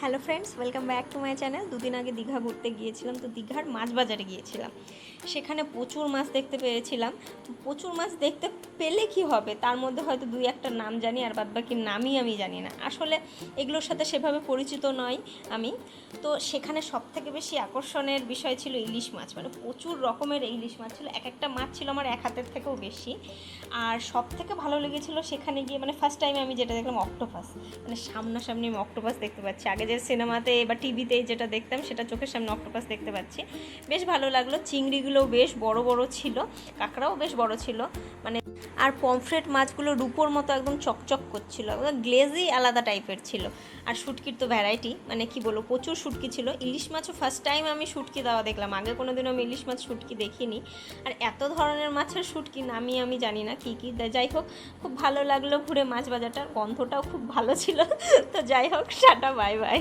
Hello friends, welcome back to my channel. দুদিন আগে দীঘা ঘুরতে গিয়েছিলাম, তো দীঘার মাছ বাজারে গিয়েছিলাম। সেখানে প্রচুর মাছ দেখতে পেয়েছিলাম। তো প্রচুর মাছ দেখতে পেলে কি হবে, তার মধ্যে হয়তো দুই একটা নাম জানি, আর বাদ বাকি নামই আমি জানি না। আসলে এগুলোর সাথে সেভাবে পরিচিত নয় আমি। তো সেখানে সবথেকে বেশি আকর্ষণের বিষয় ছিল ইলিশ মাছ, মানে প্রচুর রকমের ইলিশ মাছ ছিল। এক একটা মাছ ছিল আমার এক হাতের থেকেও বেশি। আর সব থেকে ভালো লেগেছিল সেখানে গিয়ে, মানে ফার্স্ট টাইমে আমি যেটা দেখলাম অক্টোপাস, মানে সামনাসামনি আমি অক্টোপাস দেখতে পাচ্ছি। আগে যে সিনেমাতে বা টিভিতে যেটা দেখতাম সেটা চোখের সামনে অক্টোপাস দেখতে পাচ্ছি, বেশ ভালো লাগলো। চিংড়িগুলোও বেশ বড় বড় ছিল, কাঁকড়াও বেশ বড় ছিল, মানে আর পমফ্রেট মাছগুলো রূপোর মতো একদম চকচক করছিল, একদম গ্লেজই আলাদা টাইপের ছিল। আর শুটকির তো ভ্যারাইটি, মানে কি বলবো, প্রচুর শুটকি ছিল। ইলিশ মাছও ফার্স্ট টাইম আমি শুটকি দেওয়া দেখলাম, আগে কোনো দিনও আমি ইলিশ মাছ শুটকি দেখিনি। আর এত ধরনের মাছের শুটকি নামই আমি জানি না কী কী। যাই হোক, খুব ভালো লাগলো ঘুরে। মাছ বাজারটার গন্ধটাও খুব ভালো ছিল। তো যাই হোক, টাটা, বাই বাই।